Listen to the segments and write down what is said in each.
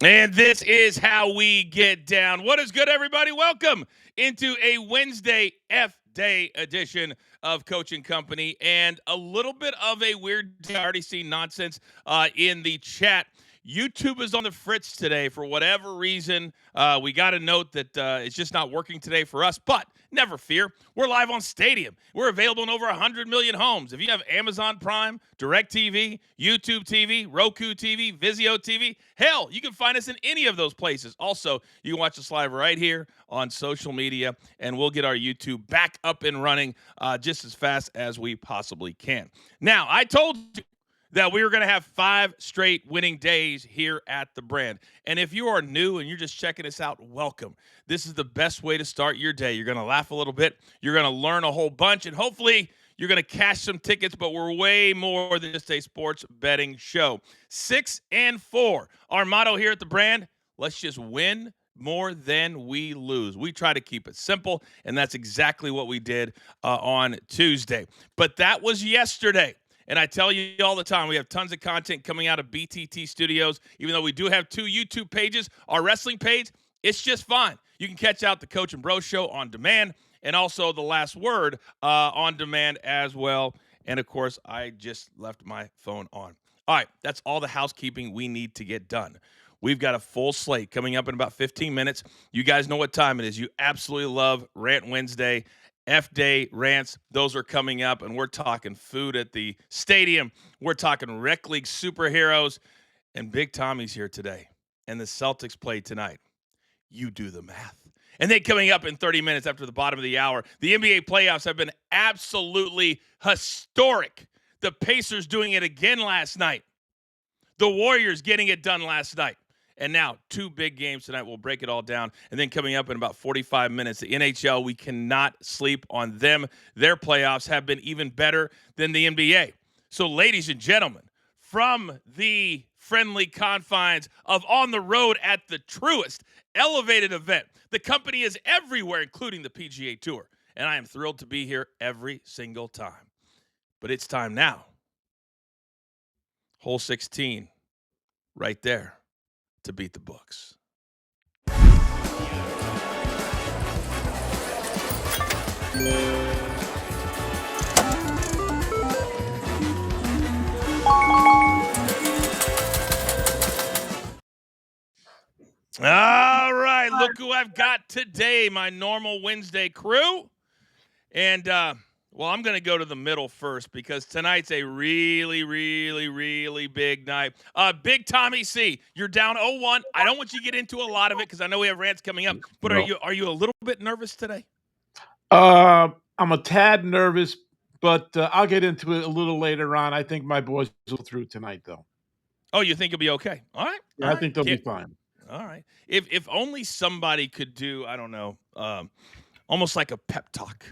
And this is how we get down. What is good, everybody? Welcome into a Wednesday F-Day edition of Coaching Company. And a little bit of a weird day. I already see nonsense in the chat. YouTube is on the fritz today for whatever reason. We got a note that it's just not working today for us, but never fear. We're live on Stadium. We're available in over 100 million homes. If you have Amazon Prime, DirecTV, YouTube TV, Roku TV, Vizio TV, hell, you can find us in any of those places. Also, you can watch us live right here on social media, and we'll get our YouTube back up and running just as fast as we possibly can. Now, I told you that we were going to have 5 straight winning days here at the brand. And if you are new and you're just checking us out, welcome. This is the best way to start your day. You're going to laugh a little bit. You're going to learn a whole bunch. And hopefully you're going to cash some tickets, but we're way more than just a sports betting show. 6 and 4. Our motto here at the brand, let's just win more than we lose. We try to keep it simple, and that's exactly what we did on Tuesday. But that was yesterday. And I tell you all the time, we have tons of content coming out of BTT Studios. Even though we do have 2 YouTube pages, our wrestling page, it's just fine. You can catch out the Coach and Bro Show on demand and also The Last Word on demand as well. And, of course, I just left my phone on. All right, that's all the housekeeping we need to get done. We've got a full slate coming up in about 15 minutes. You guys know what time it is. You absolutely love Rant Wednesday. F-Day rants, those are coming up, and we're talking food at the stadium. We're talking rec league superheroes, and Big Tommy's here today, and the Celtics play tonight. You do the math. And then coming up in 30 minutes after the bottom of the hour, the NBA playoffs have been absolutely historic. The Pacers doing it again last night. The Warriors getting it done last night. And now 2 big games tonight. We'll break it all down. And then coming up in about 45 minutes, the NHL, we cannot sleep on them. Their playoffs have been even better than the NBA. So, ladies and gentlemen, from the friendly confines of On the Road at the truest elevated event, the company is everywhere, including the PGA Tour. And I am thrilled to be here every single time. But it's time now. Hole 16, right there. To beat the books. All right, look who I've got today, my normal Wednesday crew. And, well, I'm going to go to the middle first because tonight's a really, really, really big night. Big Tommy C, you're down 0-1. I don't want you to get into a lot of it because I know we have rants coming up. But are you a little bit nervous today? I'm a tad nervous, but I'll get into it a little later on. I think my boys will through tonight, though. Oh, you think you'll be okay? All right. Yeah, all I think they'll be fine. All right. If only somebody could do, I don't know, almost like a pep talk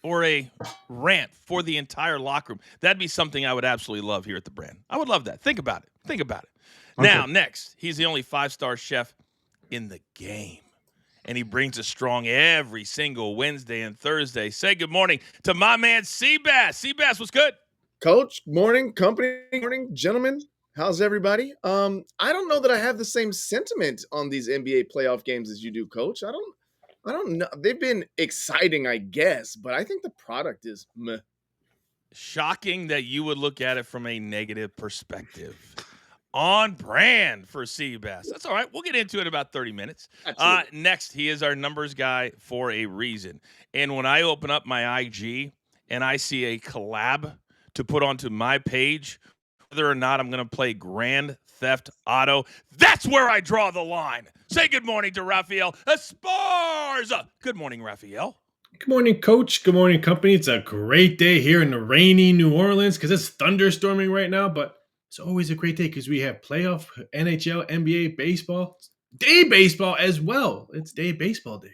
or a rant for the entire locker room. That'd be something I would absolutely love here at the brand. I would love that. Think about it. Okay. Now, next, he's the only 5-star chef in the game. And he brings us strong every single Wednesday and Thursday. Say good morning to my man, Seabass. Seabass, what's good? Coach, morning, company, morning, gentlemen. How's everybody? I don't know that I have the same sentiment on these NBA playoff games as you do, Coach. I don't know. They've been exciting, I guess, but I think the product is meh. Shocking that you would look at it from a negative perspective. On brand for Seabass. That's all right. We'll get into it in about 30 minutes. Next, he is our numbers guy for a reason. And when I open up my IG and I see a collab to put onto my page, whether or not I'm going to play Grand Theft Auto, that's where I draw the line. Say good morning to Raphael Esparza. Good morning, Raphael. Good morning, Coach. Good morning, company. It's a great day here in the rainy New Orleans because it's thunderstorming right now, but it's always a great day because we have playoff, NHL, NBA, baseball, day baseball as well. It's day baseball day.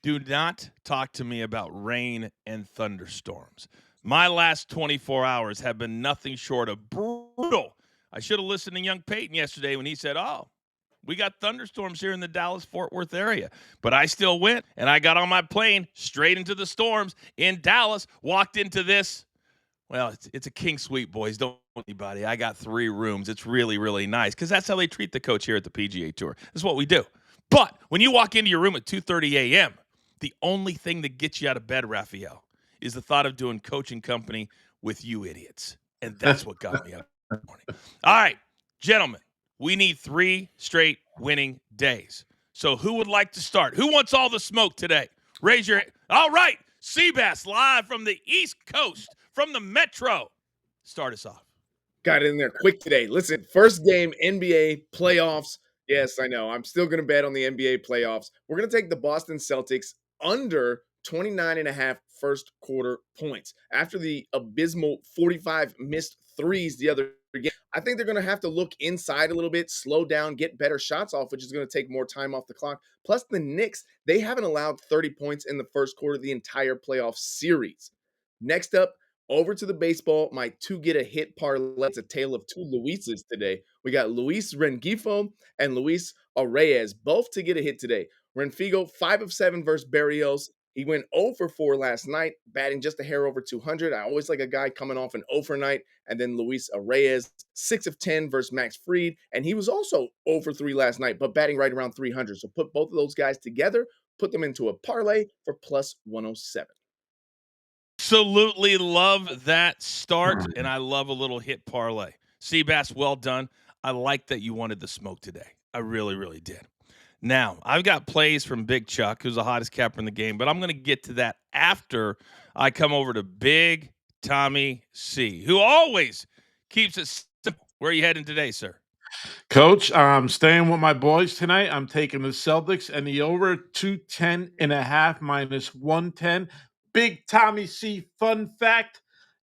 Do not talk to me about rain and thunderstorms. My last 24 hours have been nothing short of brutal. I should have listened to young Peyton yesterday when he said, oh, we got thunderstorms here in the Dallas-Fort Worth area. But I still went, and I got on my plane straight into the storms in Dallas, walked into this Well, it's a king suite, boys. Don't anybody. I got 3 rooms. It's really, really nice because that's how they treat the coach here at the PGA Tour. That's what we do. But when you walk into your room at 2:30 a.m., the only thing that gets you out of bed, Raphael, is the thought of doing coaching company with you idiots. And that's what got me up this morning. All right, gentlemen, we need 3 straight winning days. So who would like to start? Who wants all the smoke today? Raise your hand. All right, Seabass live from the East Coast, from the Metro. Start us off. Got it in there quick today. Listen, first game, NBA playoffs. Yes, I know. I'm still going to bet on the NBA playoffs. We're going to take the Boston Celtics under 29.5 first quarter points. After the abysmal 45 missed threes the other game, I think they're going to have to look inside a little bit, slow down, get better shots off, which is going to take more time off the clock. Plus, the Knicks, they haven't allowed 30 points in the first quarter of the entire playoff series. Next up, over to the baseball, my 2 get a hit parlay. It's a tale of 2 Luises today. We got Luis Rengifo and Luis Arraez, both to get a hit today. Renfigo, 5 of 7 versus Berrios. He went 0 for 4 last night, batting just a hair over 200. I always like a guy coming off an 0 for night. And then Luis Arraez, 6 of 10 versus Max Fried. And he was also 0 for 3 last night, but batting right around 300. So put both of those guys together, put them into a parlay for plus 107. Absolutely love that start, and I love a little hit parlay. Seabass, well done. I like that you wanted the smoke today. I really, really did. Now, I've got plays from Big Chuck, who's the hottest capper in the game, but I'm going to get to that after I come over to Big Tommy C, who always keeps it simple. Where are you heading today, sir? Coach, I'm staying with my boys tonight. I'm taking the Celtics and the over 210.5 minus 110. Big Tommy C fun fact.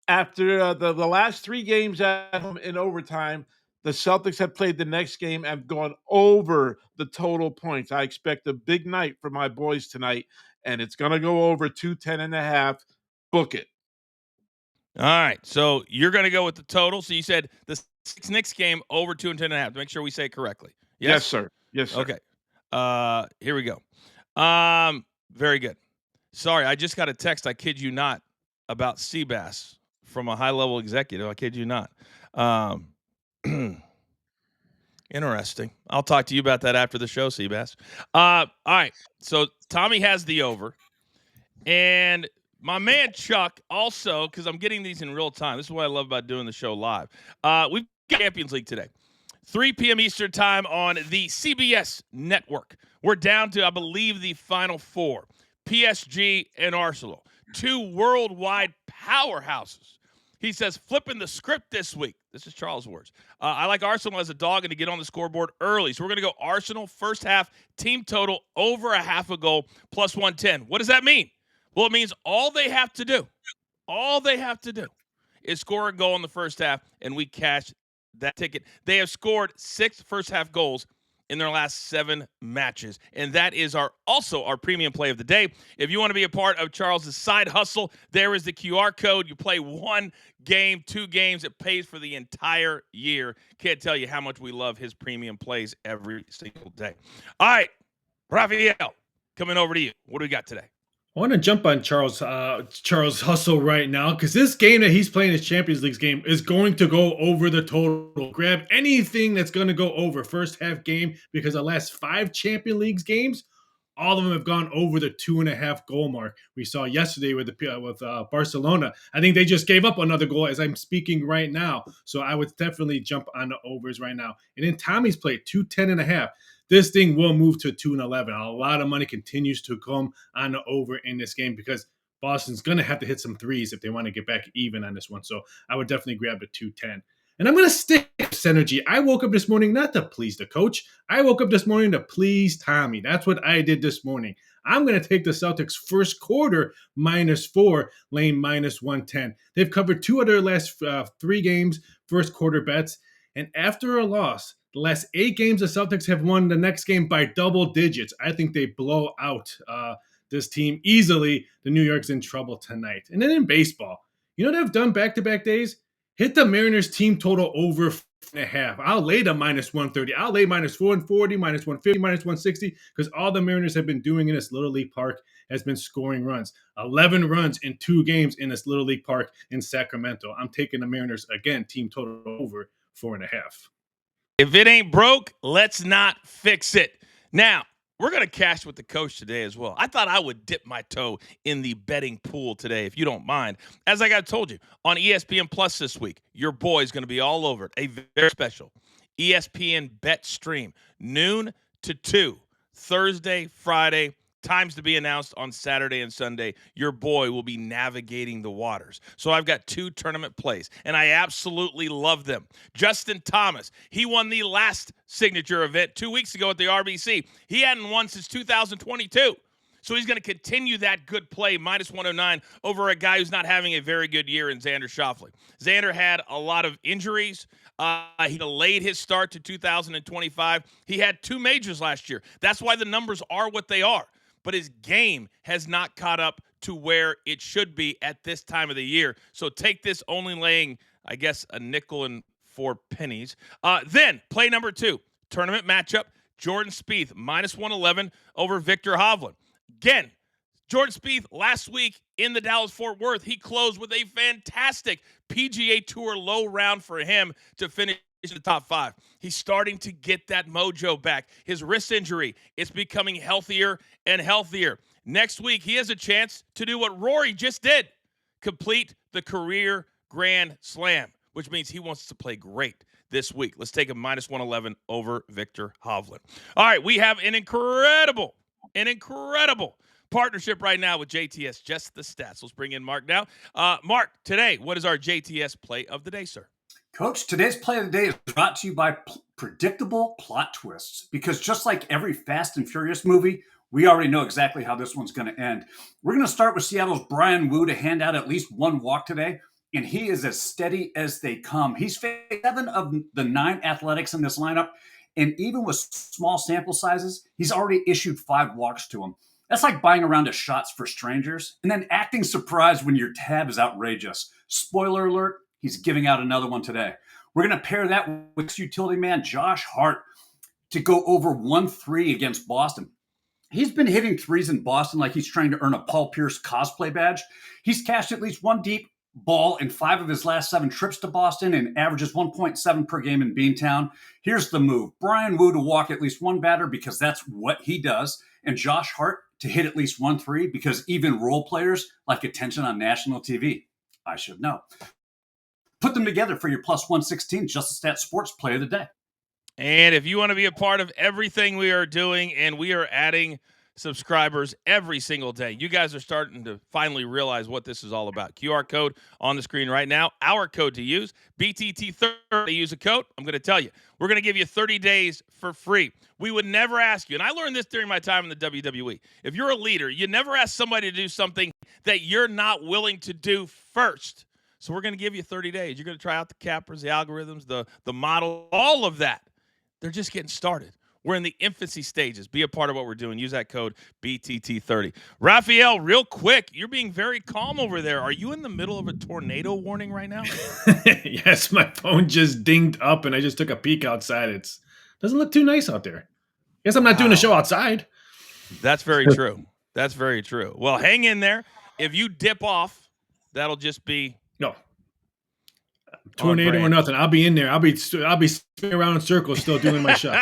After the last 3 games at home in overtime, the Celtics have played the next game and gone over the total points. I expect a big night for my boys tonight, and it's going to go over 210.5. Book it. All right, so you're going to go with the total. So you said the Knicks game over 210.5. To make sure we say it correctly. Yes, sir. Yes, sir. Okay. Here we go. Very good. Sorry, I just got a text. I kid you not, about Seabass from a high-level executive. I kid you not. Interesting. I'll talk to you about that after the show, Seabass. All right. So Tommy has the over, and my man Chuck also, because I'm getting these in real time. This is what I love about doing the show live. We've got Champions League today, 3 p.m. Eastern time on the CBS network. We're down to, I believe, the final 4. PSG and Arsenal, 2 worldwide powerhouses. He says, flipping the script this week. This is Charles' words. I like Arsenal as a dog and to get on the scoreboard early. So we're going to go Arsenal first half, team total over a half a goal, plus 110. What does that mean? Well, it means all they have to do is score a goal in the first half, and we cash that ticket. They have scored 6 first half goals in their last 7 matches. And that is also our premium play of the day. If you want to be a part of Charles's side hustle, there is the QR code. You play 1 game, 2 games. It pays for the entire year. Can't tell you how much we love his premium plays every single day. All right, Raphael, coming over to you. What do we got today? I want to jump on Charles hustle right now because this game that he's playing, his Champions League game, is going to go over the total. Grab anything that's going to go over first half game because the last 5 Champions League games, all of them have gone over the 2.5 goal mark. We saw yesterday with Barcelona. I think they just gave up another goal as I'm speaking right now. So I would definitely jump on the overs right now. And then Tommy's played 210.5. This thing will move to 2-11. A lot of money continues to come on the over in this game because Boston's going to have to hit some threes if they want to get back even on this one. So I would definitely grab the 210. And I'm going to stick with synergy. I woke up this morning not to please the coach. I woke up this morning to please Tommy. That's what I did this morning. I'm going to take the Celtics first quarter -4, lane -110. They've covered 2 of their last 3 games, first quarter bets. And after a loss, the last 8 games, the Celtics have won the next game by double digits. I think they blow out this team easily. The New York's in trouble tonight. And then in baseball, you know what I've done back-to-back days? Hit the Mariners team total over 4.5. I'll lay the minus 130. I'll lay minus 140, minus 150, minus 160, because all the Mariners have been doing in this Little League Park has been scoring runs. 11 runs in 2 games in this Little League Park in Sacramento. I'm taking the Mariners again, team total over 4.5. If it ain't broke, let's not fix it. Now, we're going to cash with the coach today as well. I thought I would dip my toe in the betting pool today, if you don't mind. As I got told you, on ESPN Plus this week, your boy's going to be all over it. A very special ESPN bet stream, noon to 2, Thursday, Friday, times to be announced on Saturday and Sunday. Your boy will be navigating the waters. So I've got 2 tournament plays, and I absolutely love them. Justin Thomas, he won the last signature event 2 weeks ago at the RBC. He hadn't won since 2022. So he's going to continue that good play, minus 109, over a guy who's not having a very good year in Xander Schauffele. Xander had a lot of injuries. He delayed his start to 2025. He had 2 majors last year. That's why the numbers are what they are. But his game has not caught up to where it should be at this time of the year. So take this only laying, I guess, a nickel and 4 pennies. Then play number 2, tournament matchup, Jordan Spieth, minus 111 over Victor Hovland. Again, Jordan Spieth last week in the Dallas-Fort Worth, he closed with a fantastic PGA Tour low round for him to finish in the top 5. He's starting to get that mojo back. His wrist injury, it's becoming healthier and healthier. Next week, he has a chance to do what Rory just did, complete the career Grand Slam, which means he wants to play great this week. Let's take a minus 111 over Victor Hovland. All right, we have an incredible partnership right now with JTS, Just the Stats. Let's bring in Mark now. Mark, today, what is our JTS play of the day, sir? Coach, today's play of the day is brought to you by predictable plot twists, because just like every Fast and Furious movie, we already know exactly how this one's going to end. We're going to start with Seattle's Brian Wu to hand out at least 1 walk today, and he is as steady as they come. He's faced 7 of the 9 Athletics in this lineup, and even with small sample sizes, he's already issued 5 walks to him. That's like buying a round of shots for strangers and then acting surprised when your tab is outrageous. Spoiler alert, he's giving out another one today. We're going to pair that with utility man Josh Hart to go over 1-3 against Boston. He's been hitting threes in Boston like he's trying to earn a Paul Pierce cosplay badge. He's cashed at least 1 deep ball in 5 of his last 7 trips to Boston and averages 1.7 per game in Beantown. Here's the move. Brian Wu to walk at least 1 batter because that's what he does, and Josh Hart to hit at least 1-3 because even role players like attention on national TV. I should know. Put them together for your plus 116 Just the Stats Sports Play of the Day. And if you want to be a part of everything we are doing, and we are adding subscribers every single day, you guys are starting to finally realize what this is all about. QR code on the screen right now. Our code to use, BTT30. Use a code. I'm going to tell you, we're going to give you 30 days for free. We would never ask you, and I learned this during my time in the WWE. If you're a leader, you never ask somebody to do something that you're not willing to do first. So we're going to give you 30 days. You're going to try out the cappers, the algorithms, the model, all of that. They're just getting started. We're in the infancy stages. Be a part of what we're doing. Use that code BTT30. Raphael, real quick, you're being very calm over there. Are you in the middle of a tornado warning right now? Yes, my phone just dinged up and I just took a peek outside. It doesn't look too nice out there. Guess I'm not doing a show outside. That's very true. That's very true. Well, hang in there. If you dip off, that'll just be no tornado or nothing. I'll be in there. I'll be spinning around in circles, still doing my show.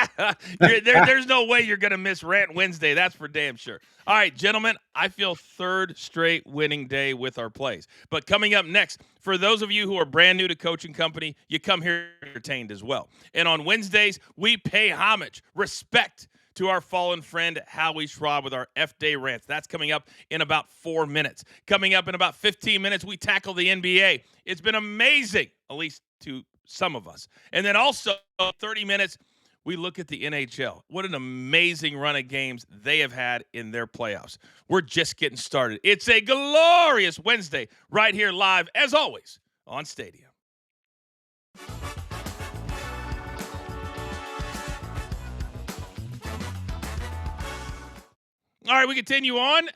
There's no way you're gonna miss Rant Wednesday. That's for damn sure. All right, gentlemen, I feel 3rd straight winning day with our plays. But coming up next, for those of you who are brand new to Coaching Company, you come here entertained as well. And on Wednesdays, we pay homage, respect to our fallen friend Howie Schwab with our F-Day Rants. That's coming up in about 4 minutes. Coming up in about 15 minutes, we tackle the NBA. It's been amazing, at least to some of us. And then also 30 minutes, we look at the NHL. What an amazing run of games they have had in their playoffs. We're just getting started. It's a glorious Wednesday right here live, as always, on Stadium. All right, we continue on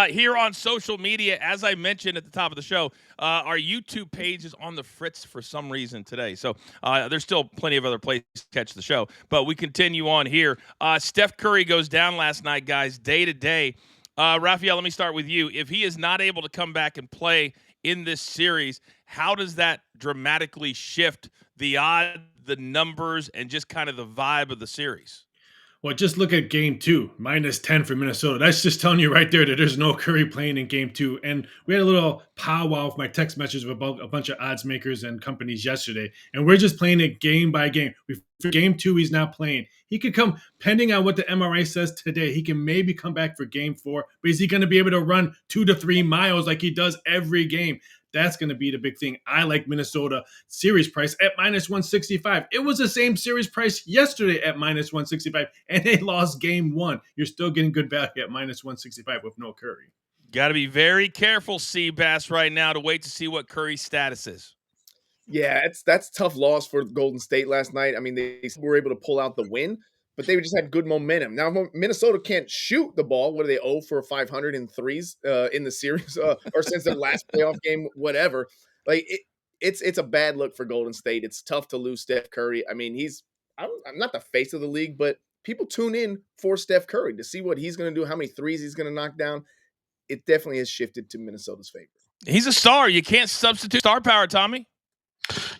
here on social media. As I mentioned at the top of the show, our YouTube page is on the fritz for some reason today. So there's still plenty of other places to catch the show. But we continue on here. Steph Curry goes down last night, guys, day to day. Raphael, let me start with you. If he is not able to come back and play in this series, how does that dramatically shift the odds, the numbers, and just kind of the vibe of the series? Well, just look at game 2, -10 for Minnesota. That's just telling you right there that there's no Curry playing in game 2. And we had a little powwow with my text message about a bunch of odds makers and companies yesterday. And we're just playing it game by game. For game 2, he's not playing. He could come, pending on what the MRI says today, he can maybe come back for game 4. But is he going to be able to run 2 to 3 miles like he does every game? That's going to be the big thing. I like Minnesota series price at -165. It was the same series price yesterday at -165, and they lost game 1. You're still getting good value at -165 with no Curry. Got to be very careful, Seabass, right now to wait to see what Curry's status is. Yeah, that's tough loss for Golden State last night. I mean, they were able to pull out the win, but they just had good momentum. Now, Minnesota can't shoot the ball. What are they, 0 for 500 in threes in the series or since their last playoff game, whatever. Like, it's a bad look for Golden State. It's tough to lose Steph Curry. I mean, I'm not the face of the league, but people tune in for Steph Curry to see what he's going to do, how many threes he's going to knock down. It definitely has shifted to Minnesota's favor. He's a star. You can't substitute star power, Tommy.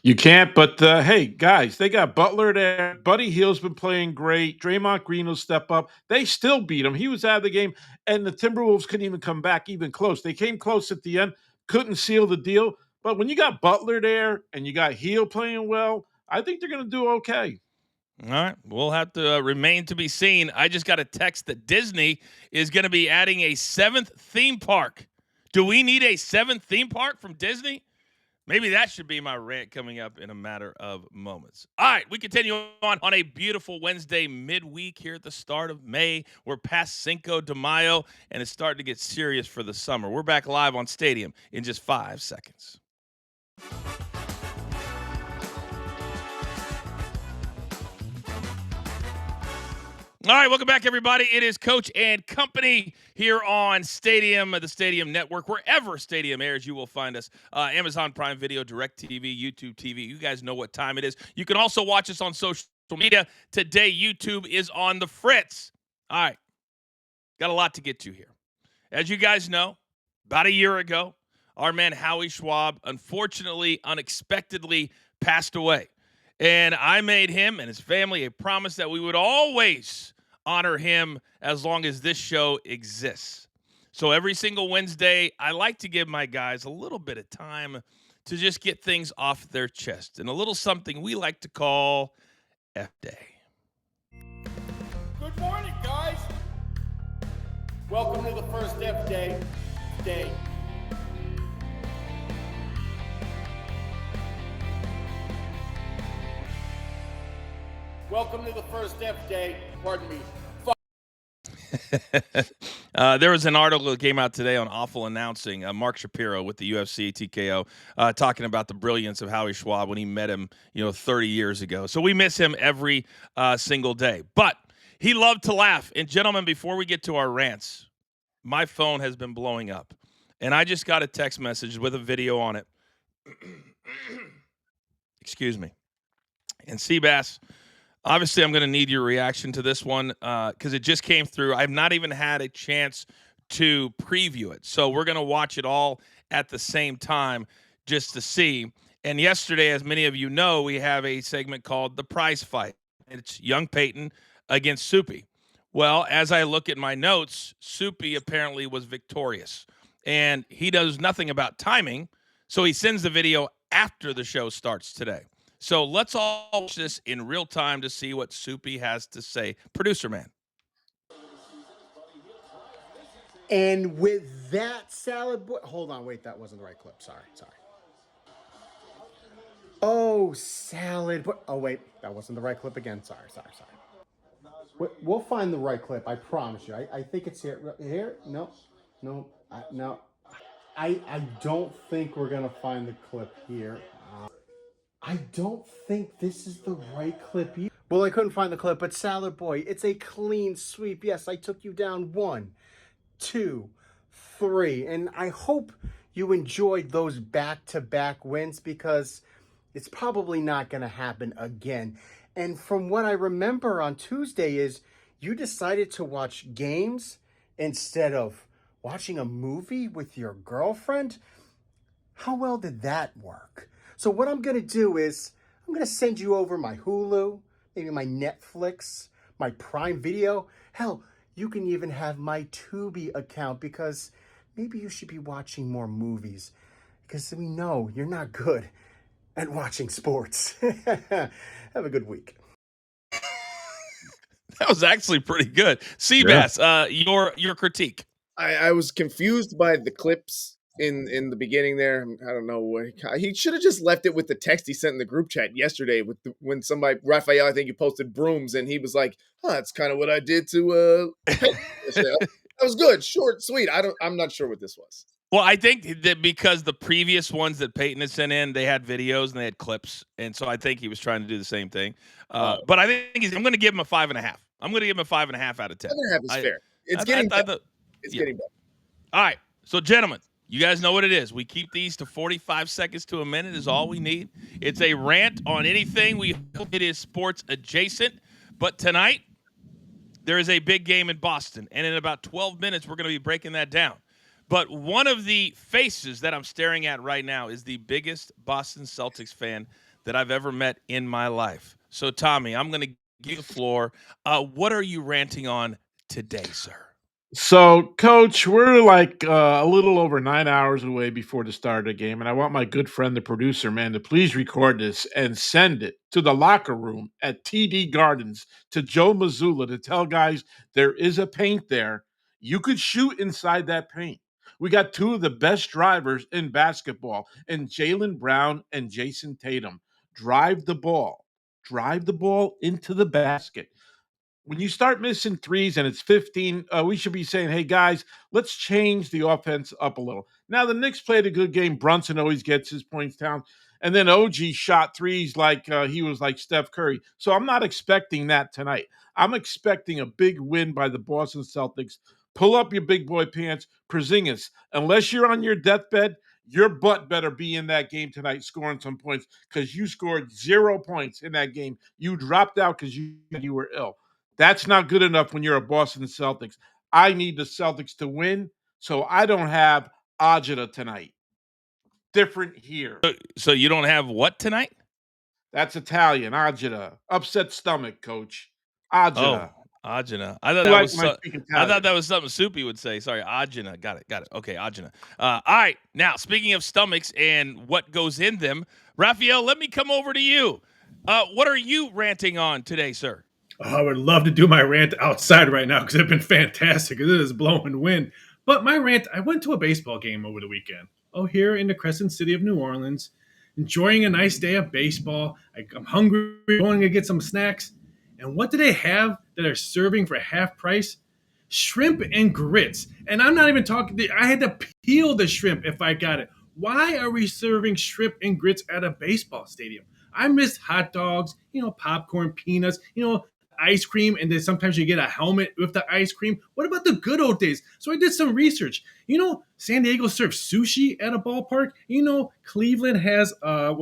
You can't, but hey, guys, they got Butler there. Buddy Hield's been playing great. Draymond Green will step up. They still beat him. He was out of the game, and the Timberwolves couldn't even come back even close. They came close at the end, couldn't seal the deal. But when you got Butler there and you got Hield playing well, I think they're going to do okay. All right, we'll have to remain to be seen. I just got a text that Disney is going to be adding a 7th theme park. Do we need a 7th theme park from Disney? Maybe that should be my rant coming up in a matter of moments. All right, we continue on a beautiful Wednesday midweek here at the start of May. We're past Cinco de Mayo, and it's starting to get serious for the summer. We're back live on Stadium in just 5 seconds. All right, welcome back, everybody. It is Coach and Company here on Stadium, the Stadium Network. Wherever Stadium airs, you will find us. Amazon Prime Video, DirecTV, YouTube TV. You guys know what time it is. You can also watch us on social media. Today, YouTube is on the fritz. All right, got a lot to get to here. As you guys know, about a year ago, our man Howie Schwab, unfortunately, unexpectedly passed away. And I made him and his family a promise that we would always honor him as long as this show exists. So every single Wednesday, I like to give my guys a little bit of time to just get things off their chest and a little something we like to call F Day. Good morning, guys. Welcome to the first F Day. Welcome to the first F Day. Pardon me. There was an article that came out today on Awful Announcing, Mark Shapiro with the UFC TKO, talking about the brilliance of Howie Schwab when he met him, 30 years ago. So we miss him every single day. But he loved to laugh. And gentlemen, before we get to our rants, my phone has been blowing up. And I just got a text message with a video on it. Excuse me. And Seabass, obviously, I'm going to need your reaction to this one because it just came through. I've not even had a chance to preview it. So we're going to watch it all at the same time just to see. And yesterday, as many of you know, we have a segment called The Prize Fight. It's young Peyton against Soupy. Well, as I look at my notes, Soupy apparently was victorious. And he does nothing about timing, so he sends the video after the show starts today. So let's all watch this in real time to see what Soupy has to say. Producer man. And with that salad boy, hold on, wait, that wasn't the right clip. Sorry. Oh, salad boy. Oh, wait, that wasn't the right clip again. Sorry. We'll find the right clip. I promise you. I think it's here. Here? No. I don't think we're gonna find the clip here. I don't think this is the right clip either. Well, I couldn't find the clip, but Salad Boy, it's a clean sweep. Yes, I took you down 1, 2, 3. And I hope you enjoyed those back-to-back wins because it's probably not going to happen again. And from what I remember on Tuesday is you decided to watch games instead of watching a movie with your girlfriend. How well did that work? So what I'm going to do is I'm going to send you over my Hulu, maybe my Netflix, my Prime Video. Hell, you can even have my Tubi account because maybe you should be watching more movies because we know you're not good at watching sports. Have a good week. That was actually pretty good. Seabass, your critique. I was confused by the clips in the beginning there. I don't know what he should have just left it with the text he sent in the group chat yesterday when somebody Raphael, I think you posted brooms and he was like, that's kind of what I did to yesterday. That was good, short, sweet. I'm not sure what this was. Well, I think that because the previous ones that Peyton had sent in, they had videos and they had clips, and so I think he was trying to do the same thing. But I think I'm going to give him a 5.5. I'm going to give him a 5.5 out of 10. 5.5 is fair. It's getting better. It's getting better. All right, so gentlemen, you guys know what it is. We keep these to 45 seconds to a minute is all we need. It's a rant on anything. We hope it is sports adjacent, but tonight there is a big game in Boston, and in about 12 minutes we're going to be breaking that down. But one of the faces that I'm staring at right now is the biggest Boston Celtics fan that I've ever met in my life. So, Tommy, I'm going to give you the floor. What are you ranting on today, sir? So, Coach, we're like a little over 9 hours away before the start of the game, and I want my good friend, the producer, man, to please record this and send it to the locker room at TD Gardens to Joe Mazzulla to tell guys there is a paint there. You could shoot inside that paint. We got two of the best drivers in basketball, and Jaylen Brown and Jayson Tatum. Drive the ball into the basket. When you start missing threes and it's 15, we should be saying, hey, guys, let's change the offense up a little. Now, the Knicks played a good game. Brunson always gets his points down. And then OG shot threes like he was like Steph Curry. So I'm not expecting that tonight. I'm expecting a big win by the Boston Celtics. Pull up your big boy pants. Porzingis, unless you're on your deathbed, your butt better be in that game tonight scoring some points because you scored 0 points in that game. You dropped out because you were ill. That's not good enough when you're a Boston Celtics. I need the Celtics to win, so I don't have Ajita tonight. Different here. So you don't have what tonight? That's Italian, Ajita. Upset stomach, Coach. Ajita. Oh, Ajita. I thought that was something Soupy would say. Sorry, Ajita. Got it. Okay, Ajita. All right. Now, speaking of stomachs and what goes in them, Raphael, let me come over to you. What are you ranting on today, sir? Oh, I would love to do my rant outside right now because it's been fantastic. It is blowing wind. But my rant, I went to a baseball game over the weekend. Oh, here in the Crescent City of New Orleans, enjoying a nice day of baseball. I'm hungry, going to get some snacks. And what do they have that are serving for half price? Shrimp and grits. And I'm not even talking, I had to peel the shrimp if I got it. Why are we serving shrimp and grits at a baseball stadium? I miss hot dogs, popcorn, peanuts, ice cream, and then sometimes you get a helmet with the ice cream. What about the good old days? So I did some research. San Diego serves sushi at a ballpark. Cleveland has a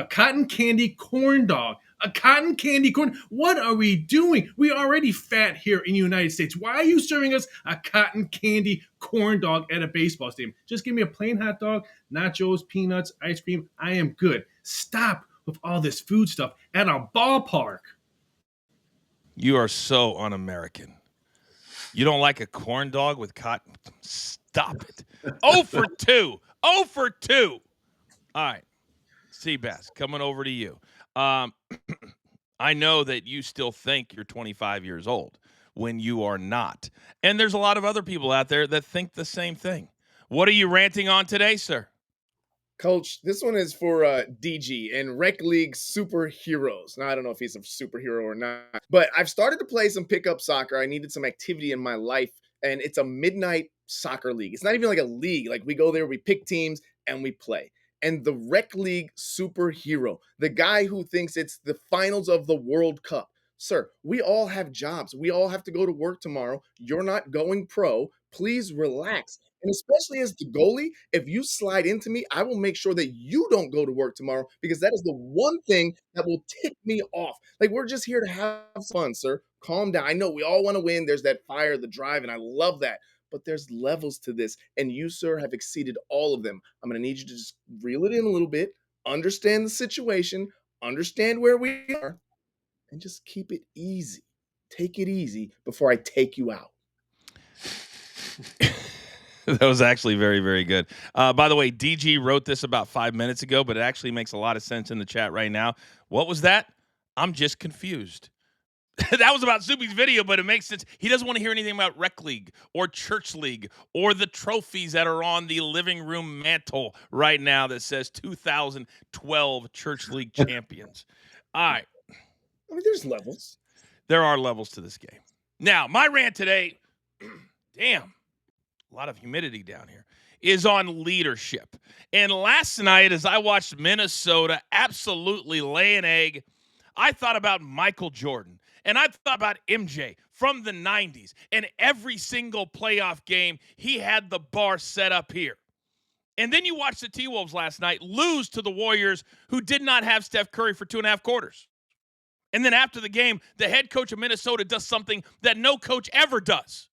cotton candy corn dog. A cotton candy corn. What are we doing? We are already fat here in the United States. Why are you serving us a cotton candy corn dog at a baseball stadium? Just give me a plain hot dog, nachos, peanuts, ice cream. I am good. Stop with all this food stuff at a ballpark. You are so un-American. You don't like a corn dog with cotton? Stop it. 0 for 2. 0 for 2. All right. Seabass, coming over to you. I know that you still think you're 25 years old when you are not. And there's a lot of other people out there that think the same thing. What are you ranting on today, sir? Coach, this one is for DG and Rec League Superheroes. Now, I don't know if he's a superhero or not, but I've started to play some pickup soccer. I needed some activity in my life, and it's a midnight soccer league. It's not even like a league. Like, we go there, we pick teams, and we play. And the Rec League Superhero, the guy who thinks it's the finals of the World Cup. Sir, we all have jobs. We all have to go to work tomorrow. You're not going pro. Please relax. And especially as the goalie, if you slide into me, I will make sure that you don't go to work tomorrow because that is the one thing that will tick me off. Like, we're just here to have fun, sir. Calm down. I know we all want to win. There's that fire, the drive, and I love that. But there's levels to this, and you, sir, have exceeded all of them. I'm going to need you to just reel it in a little bit, understand the situation, understand where we are, and just keep it easy. Take it easy before I take you out. That was actually very, very good. By the way, DG wrote this about 5 minutes ago, but it actually makes a lot of sense in the chat right now. What was that? I'm just confused. That was about Soupy's video, but it makes sense. He doesn't want to hear anything about Rec League or Church League or the trophies that are on the living room mantle right now that says 2012 Church League champions. All right. I mean, there's levels. There are levels to this game. Now, my rant today, damn, a lot of humidity down here, is on leadership. And last night, as I watched Minnesota absolutely lay an egg, I thought about Michael Jordan. And I thought about MJ from the 90s. And every single playoff game, he had the bar set up here. And then you watch the T-Wolves last night lose to the Warriors, who did not have Steph Curry for 2.5 quarters. And then after the game, the head coach of Minnesota does something that no coach ever does.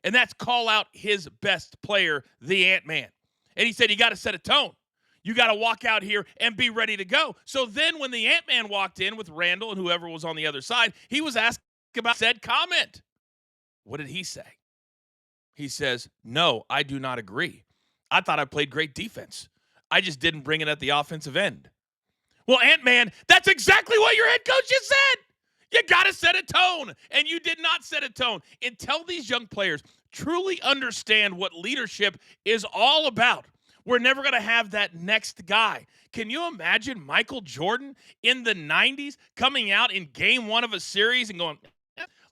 And that's call out his best player, the Ant-Man. And he said, you got to set a tone. You got to walk out here and be ready to go. So then when the Ant-Man walked in with Randall and whoever was on the other side, he was asked about said comment. What did he say? He says, no, I do not agree. I thought I played great defense. I just didn't bring it at the offensive end. Well, Ant-Man, that's exactly what your head coach just said. You got to set a tone, and you did not set a tone. Until these young players truly understand what leadership is all about, we're never going to have that next guy. Can you imagine Michael Jordan in the 90s coming out in game one of a series and going,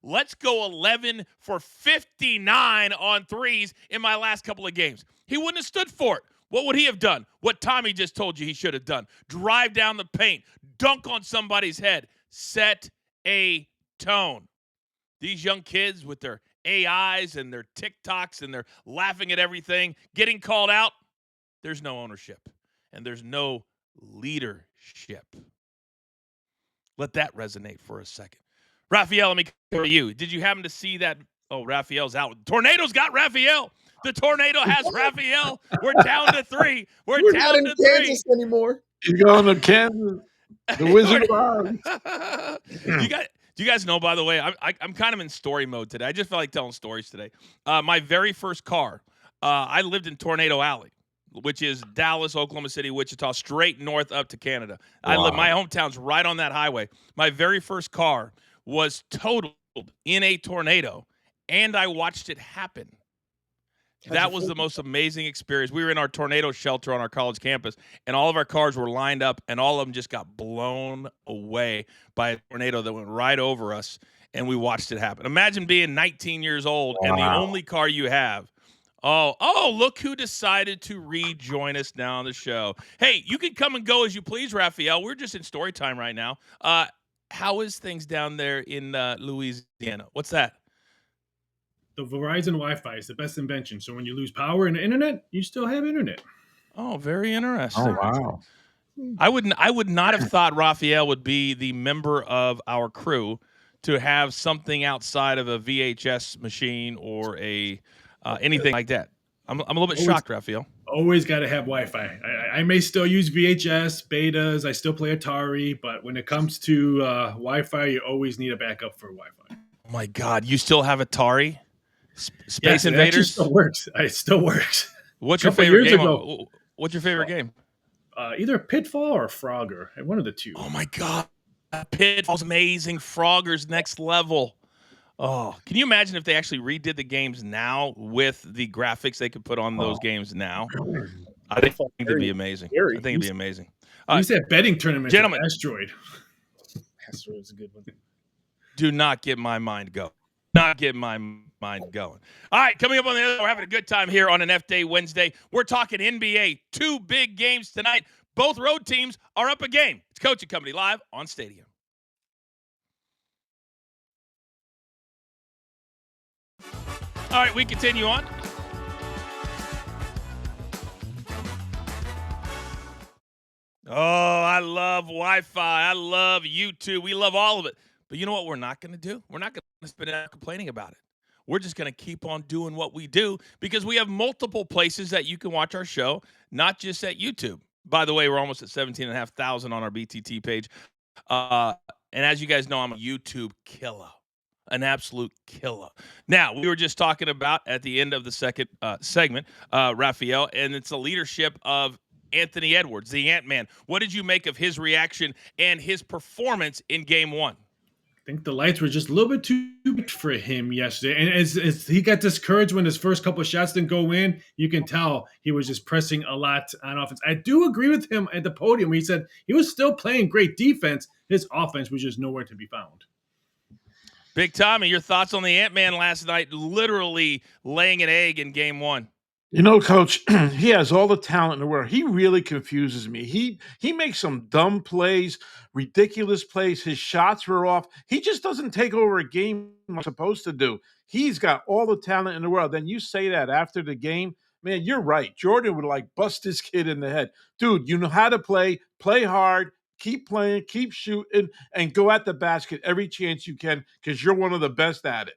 let's go 11 for 59 on threes in my last couple of games? He wouldn't have stood for it. What would he have done? What Tommy just told you he should have done. Drive down the paint, dunk on somebody's head, set a tone. These young kids with their AIs and their TikToks and they're laughing at everything, getting called out, there's no ownership and there's no leadership. Let that resonate for a second. Raphael, let me come to you. Did you happen to see that? Oh, Raphael's out. Tornado's got Raphael. The tornado has Raphael. We're down to 3. We're down not in to Kansas 3 anymore. He's going to Kansas. The Wizard of Oz. Do you guys know, by the way, I'm kind of in story mode today. I just feel like telling stories today. My very first car, I lived in Tornado Alley, which is Dallas, Oklahoma City, Wichita, straight north up to Canada. Wow. My hometown's right on that highway. My very first car was totaled in a tornado, and I watched it happen. That was the most amazing experience. We were in our tornado shelter on our college campus, and all of our cars were lined up, and all of them just got blown away by a tornado that went right over us, and we watched it happen. Imagine being 19 years old, and the only car you have. Oh, look who decided to rejoin us now on the show. Hey, you can come and go as you please, Raphael. We're just in story time right now. How is things down there in Louisiana? What's that? The Verizon Wi-Fi is the best invention. So when you lose power and the internet, you still have internet. Oh, very interesting. Oh, wow. I would not have thought Raphael would be the member of our crew to have something outside of a VHS machine or a anything like that. I'm a little bit shocked, Raphael. Always got to have Wi-Fi. I may still use VHS, betas. I still play Atari. But when it comes to Wi-Fi, you always need a backup for Wi-Fi. Oh, my God. You still have Atari? Space Invaders? Invaders? It still works. It still works. What's your favorite game? What's your favorite game? Either Pitfall or Frogger. One of the two. Oh, my God. Pitfall's amazing. Frogger's next level. Oh, can you imagine if they actually redid the games now with the graphics they could put on those games now? I think it'd be amazing. I think it'd be amazing. You said betting tournament, gentlemen. Asteroid. Asteroid's a good one. Do not get my mind going. Not get my mind going. All right, coming up on the other, we're having a good time here on an F Day Wednesday. We're talking NBA. 2 big games tonight. Both road teams are up a game. It's Coaching Company live on Stadium. All right, we continue on. Oh, I love Wi-Fi. I love YouTube. We love all of it. But you know what we're not going to do? We're not going to spend out complaining about it. We're just going to keep on doing what we do because we have multiple places that you can watch our show, not just at YouTube. By the way, we're almost at 17,500 on our BTT page. And as you guys know, I'm a YouTube killer, an absolute killer. Now, we were just talking about at the end of the second segment, Raphael, and it's the leadership of Anthony Edwards, the Ant-Man. What did you make of his reaction and his performance in Game 1? I think the lights were just a little bit too big for him yesterday. And as he got discouraged when his first couple of shots didn't go in, you can tell he was just pressing a lot on offense. I do agree with him at the podium. He said he was still playing great defense. His offense was just nowhere to be found. Big Tommy, your thoughts on the Ant-Man last night, literally laying an egg in Game 1? You know, Coach, he has all the talent in the world. He really confuses me. He makes some dumb plays, ridiculous plays. His shots were off. He just doesn't take over a game like he's supposed to do. He's got all the talent in the world. Then you say that after the game, man, you're right. Jordan would like bust this kid in the head. Dude, you know how to play hard, keep playing, keep shooting, and go at the basket every chance you can because you're one of the best at it.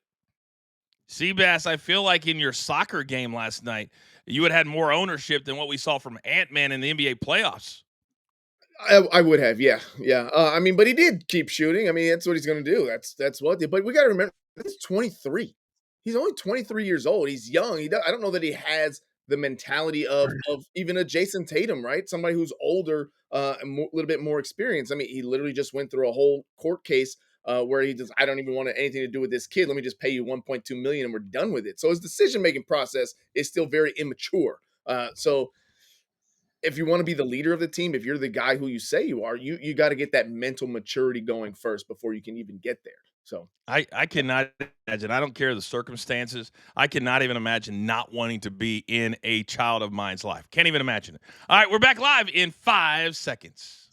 Seabass, I feel like in your soccer game last night, you had more ownership than what we saw from Ant-Man in the NBA playoffs. I would have, yeah. I mean, but he did keep shooting. I mean, that's what he's going to do. That's what. But we got to remember, he's 23. He's only 23 years old. He's young. I don't know that he has the mentality of even a Jayson Tatum, right? Somebody who's older, a little bit more experienced. I mean, he literally just went through a whole court case where he just, I don't even want anything to do with this kid. Let me just pay you 1.2 million and we're done with it. So his decision-making process is still very immature. So if you want to be the leader of the team, if you're the guy who you say you are, you got to get that mental maturity going first before you can even get there. So I cannot imagine. I don't care the circumstances. I cannot even imagine not wanting to be in a child of mine's life. Can't even imagine it. All right, we're back live in 5 seconds.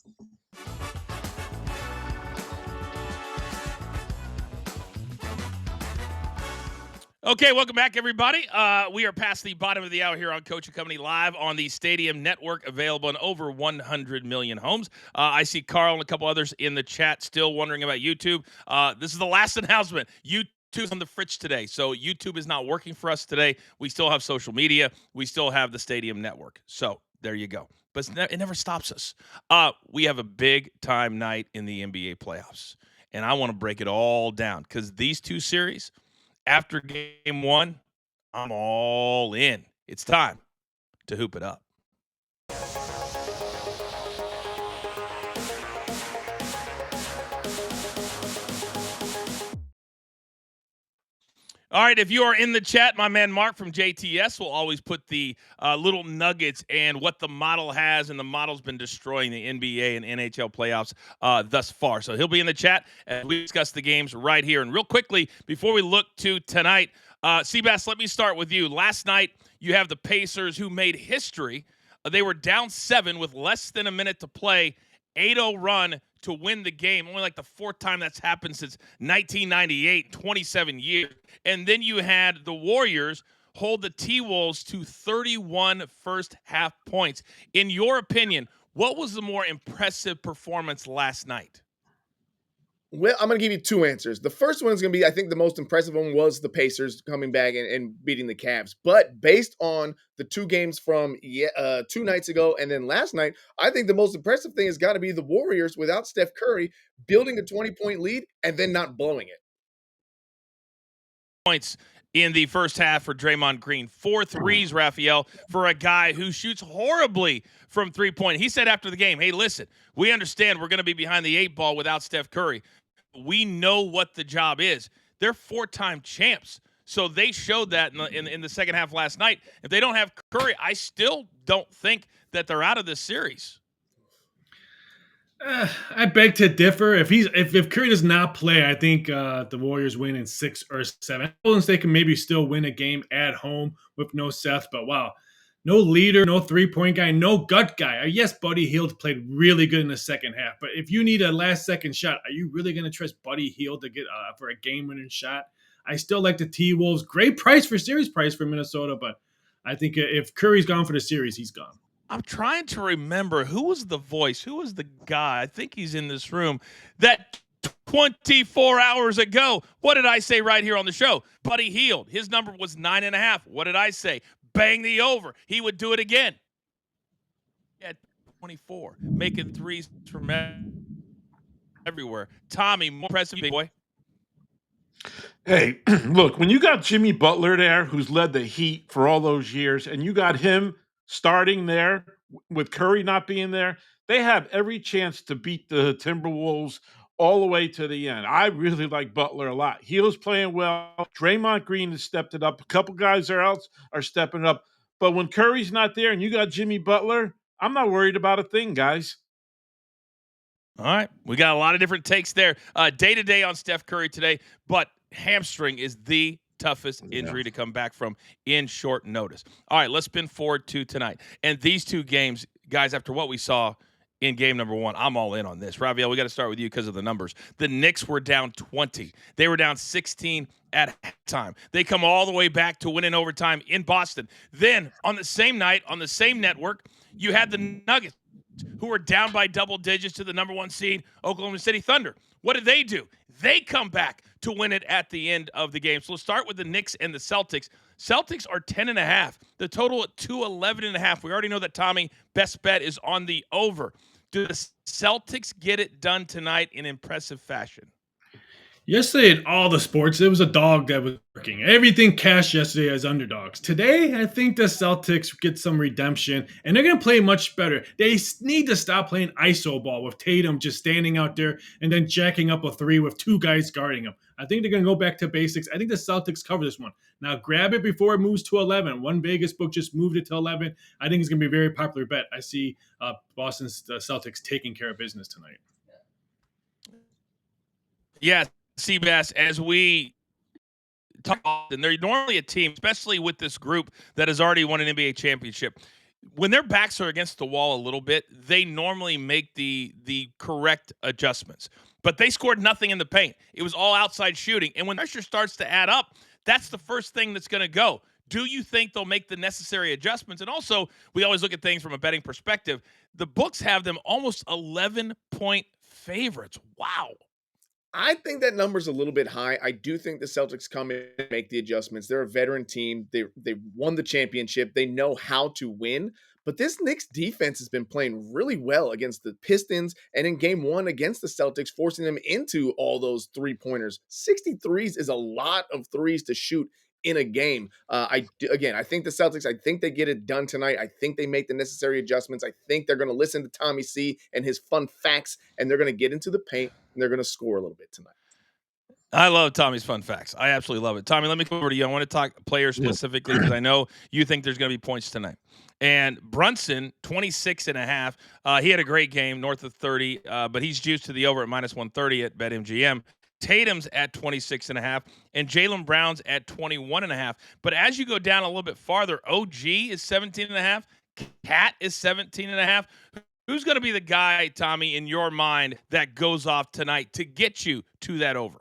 Okay, welcome back, everybody. We are past the bottom of the hour here on Coach and Company live on the Stadium Network, available in over 100 million homes. I see Carl and a couple others in the chat still wondering about YouTube. This is the last announcement. YouTube's on the fritz today, so YouTube is not working for us today. We still have social media. We still have the Stadium Network. So there you go. But it never stops us. We have a big-time night in the NBA playoffs, and I want to break it all down because these two series – after Game 1, I'm all in. It's time to hoop it up. All right, if you are in the chat, my man Mark from JTS will always put the little nuggets and what the model has, and the model's been destroying the NBA and NHL playoffs thus far. So he'll be in the chat as we discuss the games right here. And real quickly, before we look to tonight, Seabass, let me start with you. Last night, you have the Pacers who made history. They were down 7 with less than a minute to play, 8-0 run to win the game. Only like the fourth time that's happened since 1998, 27 years. And then you had the Warriors hold the T-Wolves to 31 first-half points. In your opinion, what was the more impressive performance last night? Well, I'm going to give you two answers. The first one is going to be, I think the most impressive one was the Pacers coming back and beating the Cavs. But based on the two games from 2 nights ago and then last night, I think the most impressive thing has got to be the Warriors without Steph Curry building a 20-point lead and then not blowing it. Points in the first half for Draymond Green. 4 threes, Raphael, for a guy who shoots horribly from three-point. He said after the game, hey, listen, we understand we're going to be behind the 8 ball without Steph Curry. We know what the job is. They're 4-time champs. So they showed that in the second half last night. If they don't have Curry, I still don't think that they're out of this series. I beg to differ. If Curry does not play, I think the Warriors win in 6 or 7. They can maybe still win a game at home with no Seth, but wow. No leader, no three-point guy, no gut guy. Yes, Buddy Hield played really good in the second half, but if you need a last-second shot, are you really going to trust Buddy Hield to get for a game-winning shot? I still like the T-Wolves. Great price for series price for Minnesota, but I think if Curry's gone for the series, he's gone. I'm trying to remember who was the voice, who was the guy. I think he's in this room. That 24 hours ago, what did I say right here on the show? Buddy Hield. His number was 9.5. What did I say? Bang the over. He would do it again. At 24, making threes from everywhere. Tommy, more impressive, big boy. Hey, look, when you got Jimmy Butler there, who's led the Heat for all those years, and you got him starting there with Curry not being there, they have every chance to beat the Timberwolves all the way to the end. I really like Butler a lot. He was playing well. Draymond Green has stepped it up. A couple guys else are stepping up. But when Curry's not there and you got Jimmy Butler, I'm not worried about a thing, guys. All right. We got a lot of different takes there. Day-to-day on Steph Curry today, but hamstring is the toughest injury to come back from in short notice. All right, let's spin forward to tonight. And these two games, guys, after what we saw in game number one, I'm all in on this. Raphael, we got to start with you because of the numbers. The Knicks were down 20. They were down 16 at halftime. They come all the way back to win in overtime in Boston. Then, on the same night, on the same network, you had the Nuggets, who were down by double digits to the number one seed, Oklahoma City Thunder. What did they do? They come back to win it at the end of the game. So let's start with the Knicks and the Celtics. Celtics are 10.5. The total at 211.5. We already know that, Tommy, best bet is on the over. Do the Celtics get it done tonight in impressive fashion? Yesterday in all the sports, it was a dog that was working. Everything cashed yesterday as underdogs. Today, I think the Celtics get some redemption, and they're going to play much better. They need to stop playing iso ball with Tatum just standing out there and then jacking up a three with two guys guarding him. I think they're going to go back to basics. I think the Celtics cover this one. Now, grab it before it moves to 11. One Vegas book just moved it to 11. I think it's going to be a very popular bet. I see Boston's Celtics taking care of business tonight. Yeah. Seabass, as we talk, and they're normally a team, especially with this group that has already won an NBA championship. When their backs are against the wall a little bit, they normally make the correct adjustments. But they scored nothing in the paint. It was all outside shooting. And when pressure starts to add up, that's the first thing that's going to go. Do you think they'll make the necessary adjustments? And also, we always look at things from a betting perspective. The books have them almost 11-point favorites. Wow. I think that number's a little bit high. I do think the Celtics come in and make the adjustments. They're a veteran team. They won the championship. They know how to win. But this Knicks defense has been playing really well against the Pistons and in game one against the Celtics, forcing them into all those three-pointers. 63s is a lot of threes to shoot in a game. I think the Celtics, I think they get it done tonight. I think they make the necessary adjustments. I think they're going to listen to Tommy C and his fun facts, and they're going to get into the paint, and they're going to score a little bit tonight. I love Tommy's fun facts. I absolutely love it. Tommy, let me come over to you. I want to talk players specifically because I know you think there's going to be points tonight. And Brunson, 26.5. He had a great game, north of 30, but he's juiced to the over at minus 130 at BetMGM. Tatum's at 26.5, and Jaylen Brown's at 21.5. But as you go down a little bit farther, OG is 17.5. Cat is 17.5. Who's going to be the guy, Tommy, in your mind that goes off tonight to get you to that over?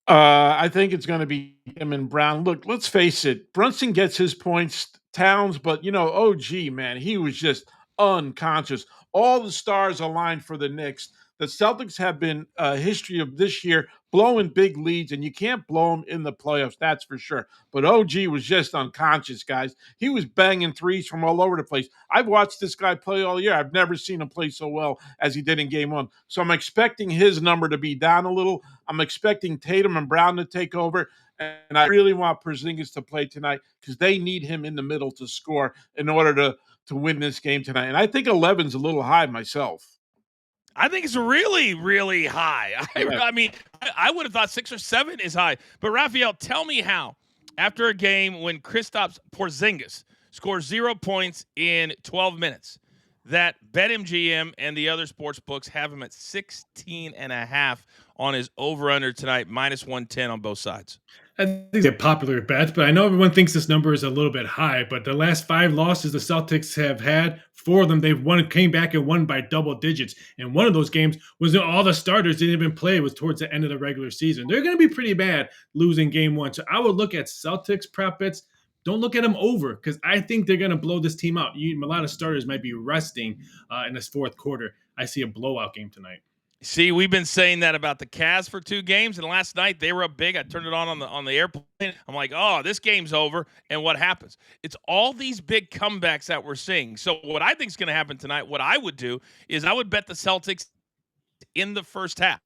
I think it's going to be him and Brown. Look, let's face it. Brunson gets his points, Towns, but, OG, man, he was just unconscious. All the stars aligned for the Knicks. The Celtics have been a history of this year blowing big leads, and you can't blow them in the playoffs, that's for sure. But OG was just unconscious, guys. He was banging threes from all over the place. I've watched this guy play all year. I've never seen him play so well as he did in game one. So I'm expecting his number to be down a little. I'm expecting Tatum and Brown to take over. And I really want Porzingis to play tonight because they need him in the middle to score in order to win this game tonight. And I think 11's a little high myself. I think it's really, really high. I mean, I would have thought 6 or 7 is high. But, Raphael, tell me how, after a game when Kristaps Porzingis scores 0 points in 12 minutes, that BetMGM and the other sports books have him at 16.5 on his over-under tonight, minus 110 on both sides. I think they're popular bets, but I know everyone thinks this number is a little bit high. But the last 5 losses the Celtics have had, 4 of them they've won, came back and won by double digits. And one of those games was all the starters didn't even play. It was towards the end of the regular season. They're going to be pretty bad losing game one. So I would look at Celtics prop bets Don't look at them over because I think they're going to blow this team out. A lot of starters might be resting in this fourth quarter. I see a blowout game tonight. See, we've been saying that about the Cavs for 2 games, and last night they were up big. I turned it on the airplane. I'm like, oh, this game's over. And what happens? It's all these big comebacks that we're seeing. So what I think is going to happen tonight, what I would do is I would bet the Celtics in the first half.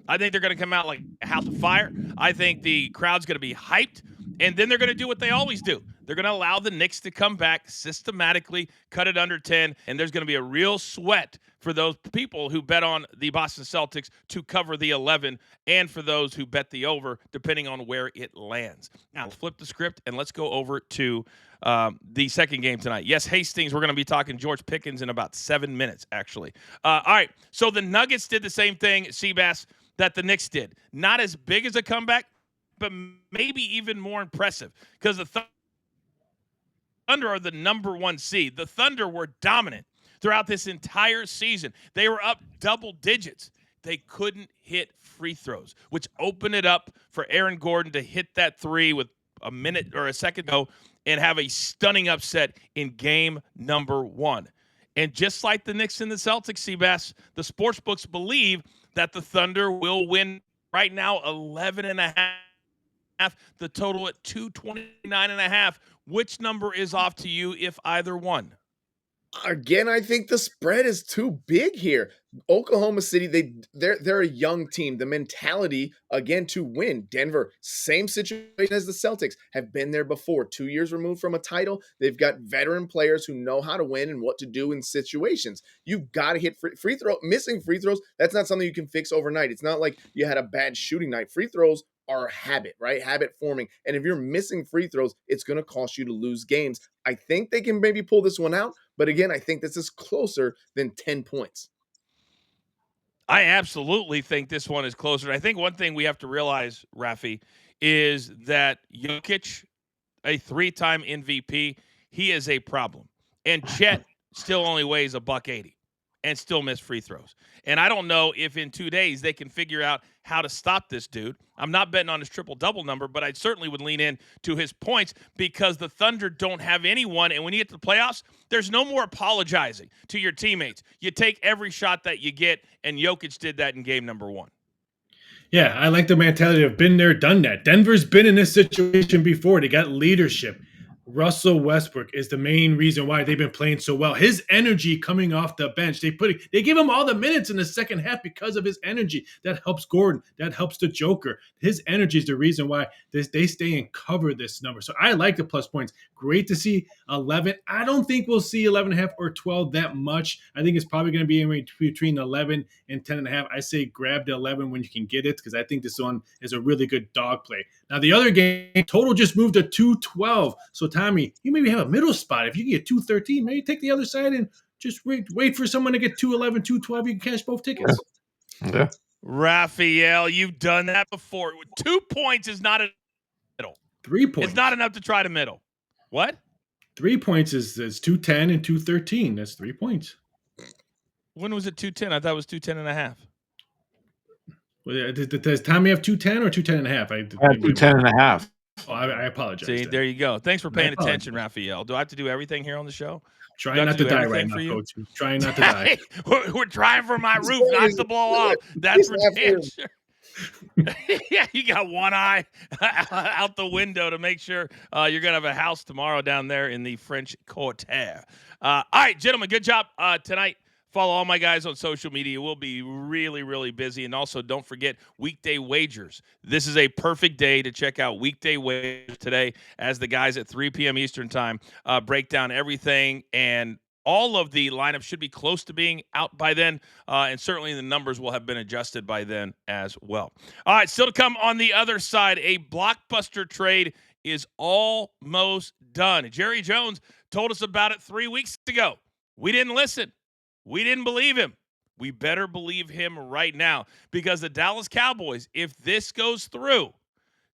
I think they're going to come out like a house of fire. I think the crowd's going to be hyped, and then they're going to do what they always do. They're going to allow the Knicks to come back systematically, cut it under 10, and there's going to be a real sweat for those people who bet on the Boston Celtics to cover the 11 and for those who bet the over, depending on where it lands. Now, let's flip the script, and let's go over to the second game tonight. Yes, Hastings, we're going to be talking George Pickens in about 7 minutes, actually. All right, so the Nuggets did the same thing, Seabass, that the Knicks did. Not as big as a comeback, but maybe even more impressive because the Thunder are the number 1 seed. The Thunder were dominant throughout this entire season. They were up double digits. They couldn't hit free throws, which opened it up for Aaron Gordon to hit that 3 with a minute or a second to go and have a stunning upset in game number 1. And just like the Knicks and the Celtics, Seabass, the sportsbooks believe that the Thunder will win right now 11.5. The total at 229.5. Which number is off to you if either one? Again, I think the spread is too big here. Oklahoma City, they're a young team. The mentality, again, to win. Denver, same situation as the Celtics, have been there before. 2 years removed from a title. They've got veteran players who know how to win and what to do in situations. You've got to hit free throw. Missing free throws, that's not something you can fix overnight. It's not like you had a bad shooting night. Free throws are a habit, right? Habit forming. And if you're missing free throws, it's going to cost you to lose games. I think they can maybe pull this one out. But again, I think this is closer than 10 points. I absolutely think this one is closer. I think one thing we have to realize, Rafi, is that Jokic, a 3-time MVP, he is a problem. And Chet still only weighs $180 and still miss free throws. And I don't know if in 2 days they can figure out how to stop this dude. I'm not betting on his triple-double number, but I certainly would lean in to his points because the Thunder don't have anyone. And when you get to the playoffs, there's no more apologizing to your teammates. You take every shot that you get, and Jokic did that in game number 1. Yeah, I like the mentality of been there, done that. Denver's been in this situation before. They got leadership. Russell Westbrook is the main reason why they've been playing so well. His energy coming off the bench, they give him all the minutes in the second half because of his energy. That helps Gordon. That helps the Joker. His energy is the reason why they stay and cover this number. So I like the plus points. Great to see 11. I don't think we'll see 11.5 or 12 that much. I think it's probably going to be in between 11 and 10.5. I say grab the 11 when you can get it because I think this one is a really good dog play. Now the other game, total just moved to 212. So Tommy, you maybe have a middle spot. If you can get 213, maybe take the other side and just wait for someone to get 211, 212. You can cash both tickets. Yeah. Raphael, you've done that before. 2 points is not a middle. 3 points. It's not enough to try to middle. What? 3 points is 210 and 213. That's 3 points. When was it 210? I thought it was 210.5. Well, does Tommy have 210 or 210.5? I have 210.5. Oh, I apologize. See, there you go. Thanks for paying attention, Raphael. Do I have to do everything here on the show? Trying not to die right now, Coach. Trying not to die. We're trying for my roof not to blow off. That's for damn sure. Yeah, you got one eye out the window to make sure you're going to have a house tomorrow down there in the French Quarter. All right, gentlemen, good job tonight. Follow all my guys on social media. We'll be really, really busy. And also, don't forget weekday wagers. This is a perfect day to check out weekday wagers today as the guys at 3 p.m. Eastern time break down everything. And all of the lineups should be close to being out by then. And certainly the numbers will have been adjusted by then as well. All right, still to come on the other side, a blockbuster trade is almost done. Jerry Jones told us about it 3 weeks ago. We didn't listen. We didn't believe him. We better believe him right now because the Dallas Cowboys, if this goes through,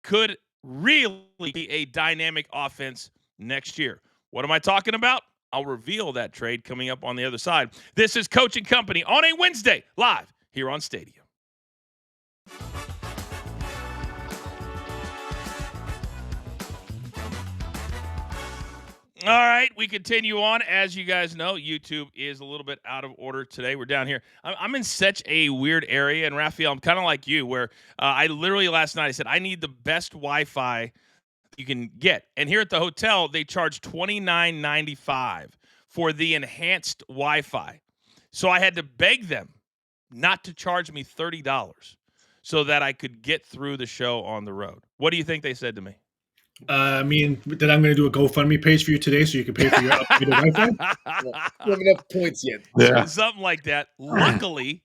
could really be a dynamic offense next year. What am I talking about? I'll reveal that trade coming up on the other side. This is Coaching Company on a Wednesday, live here on Stadium. All right, we continue on. As you guys know, YouTube is a little bit out of order today. We're down here. I'm in such a weird area, and Raphael, I'm kind of like you, where I literally last night I said I need the best Wi-Fi you can get, and here at the hotel they charge $29.95 for the enhanced Wi-Fi. So I had to beg them not to charge me $30 so that I could get through the show on the road. What do you think they said to me? I mean, that I'm going to do a GoFundMe page for you today so you can pay for your upgraded Wi-Fi. You have enough points yet. Yeah. Something like that. Luckily,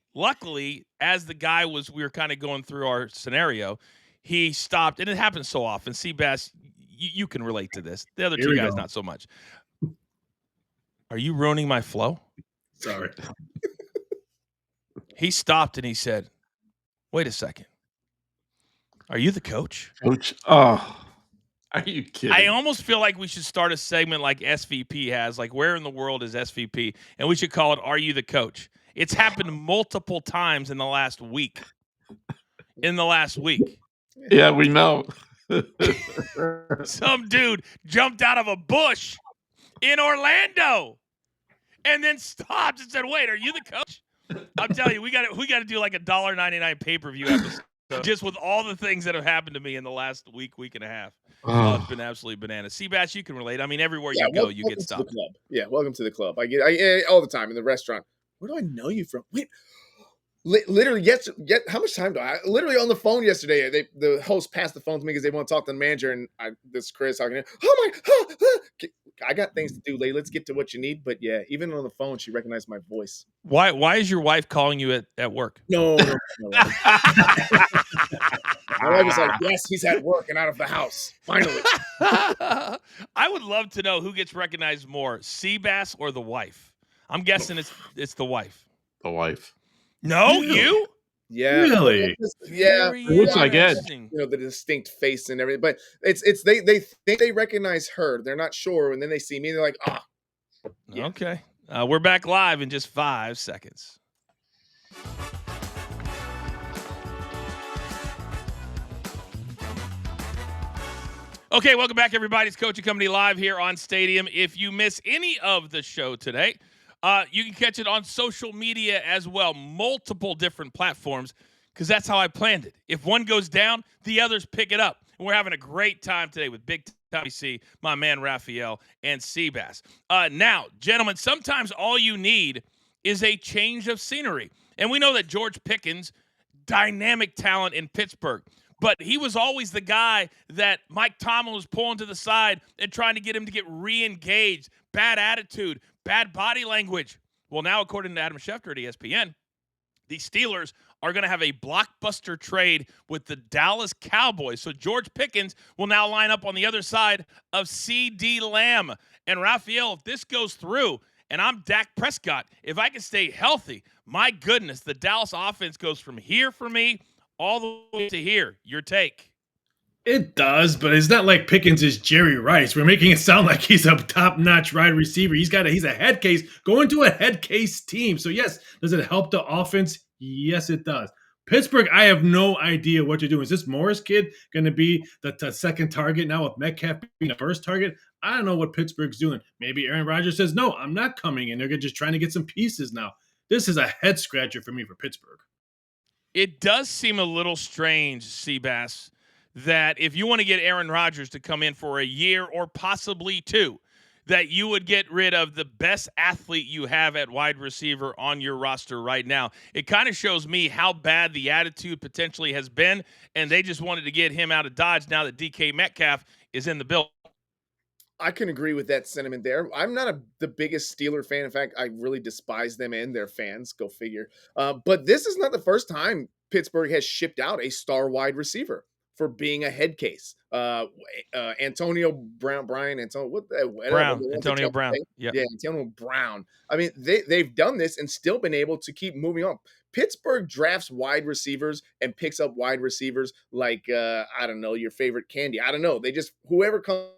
as we were kind of going through our scenario, he stopped, and it happens so often. Seabass, you can relate to this. The other Here two we guys, go. not so much. Are you ruining my flow? Sorry. He stopped and he said, "Wait a second. Are you the coach?" Coach. Oh, are you kidding? I almost feel like we should start a segment like SVP has, like where in the world is SVP? And we should call it Are You the Coach? It's happened multiple times in the last week. Yeah, we know. Some dude jumped out of a bush in Orlando and then stopped and said, "Wait, are you the coach?" I'm telling you, we got to do like a $1.99 pay-per-view episode just with all the things that have happened to me in the last week and a half. Oh, it's been absolutely bananas. Seabass, you can relate. I mean, everywhere you go, you get stopped. Yeah, welcome to the club. I get all the time in the restaurant. Where do I know you from? Wait, literally, how much time do I? Literally on the phone yesterday, the host passed the phone to me because they want to talk to the manager, and this Chris talking. I got things to do, lady. Let's get to what you need. But yeah, even on the phone, she recognized my voice. Why is your wife calling you at work? No. My wife was like, "Yes, he's at work and out of the house. Finally." I would love to know who gets recognized more, Seabass or the wife. I'm guessing it's the wife. The wife. No, you? Yeah. Really? Yeah. Very It looks like Ed. interesting. You know, the distinct face and everything. But it's they think they recognize her. They're not sure. And then they see me, they're like, "Ah." Yeah. Okay. We're back live in just 5 seconds. Okay, welcome back, everybody. It's Coaching Company live here on Stadium. If you miss any of the show today, you can catch it on social media as well, multiple different platforms, because that's how I planned it. If one goes down, the others pick it up. And we're having a great time today with Big Tommy C, my man Raphael, and Seabass. Now, gentlemen, sometimes all you need is a change of scenery. And we know that George Pickens, dynamic talent in Pittsburgh, but he was always the guy that Mike Tomlin was pulling to the side and trying to get him to get re-engaged. Bad attitude, bad body language. Well, now, according to Adam Schefter at ESPN, the Steelers are going to have a blockbuster trade with the Dallas Cowboys. So George Pickens will now line up on the other side of CeeDee Lamb. And Raphael, if this goes through, and I'm Dak Prescott, if I can stay healthy, my goodness, the Dallas offense goes from here for me all the way to here. Your take? It does, but it's not like Pickens is Jerry Rice. We're making it sound like he's a top-notch wide receiver. He's a head case going to a head case team. So yes, does it help the offense? Yes, it does. Pittsburgh, I have no idea what to do. Is this Morris kid going to be the second target now with Metcalf being the first target? I don't know what Pittsburgh's doing. Maybe Aaron Rodgers says, no, I'm not coming in. They're just trying to get some pieces now. This is a head scratcher for me for Pittsburgh. It does seem a little strange, Seabass, that if you want to get Aaron Rodgers to come in for a year or possibly two, that you would get rid of the best athlete you have at wide receiver on your roster right now. It kind of shows me how bad the attitude potentially has been, and they just wanted to get him out of Dodge now that DK Metcalf is in the building. I can agree with that sentiment there. I'm not the biggest Steeler fan. In fact, I really despise them and their fans. Go figure. But this is not the first time Pittsburgh has shipped out a star wide receiver for being a head case. Antonio Brown. Antonio Brown. Yeah, Antonio Brown. I mean, they've done this and still been able to keep moving on. Pittsburgh drafts wide receivers and picks up wide receivers like, I don't know, your favorite candy. I don't know. They just, whoever comes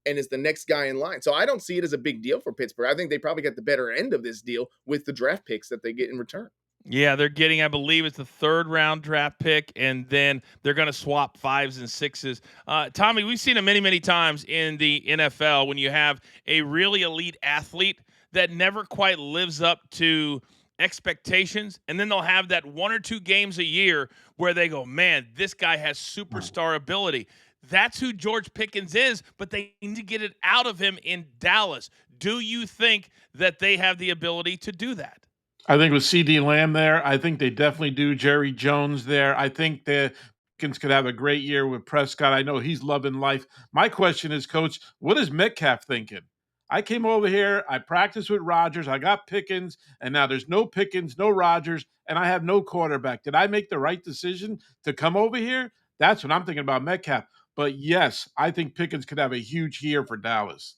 and is the next guy in line. So I don't see it as a big deal for Pittsburgh. I think they probably got the better end of this deal with the draft picks that they get in return. Yeah, they're getting, I believe it's the 3rd round draft pick, and then they're going to swap 5s and 6s. Tommy, we've seen it many, many times in the NFL when you have a really elite athlete that never quite lives up to expectations, and then they'll have that 1 or 2 games a year where they go, man, this guy has superstar ability. That's who George Pickens is, but they need to get it out of him in Dallas. Do you think that they have the ability to do that? I think with CD Lamb there, I think they definitely do. Jerry Jones there. I think the Pickens could have a great year with Prescott. I know he's loving life. My question is, Coach, what is Metcalf thinking? I came over here, I practiced with Rodgers, I got Pickens, and now there's no Pickens, no Rodgers, and I have no quarterback. Did I make the right decision to come over here? That's what I'm thinking about Metcalf. But yes, I think Pickens could have a huge year for Dallas.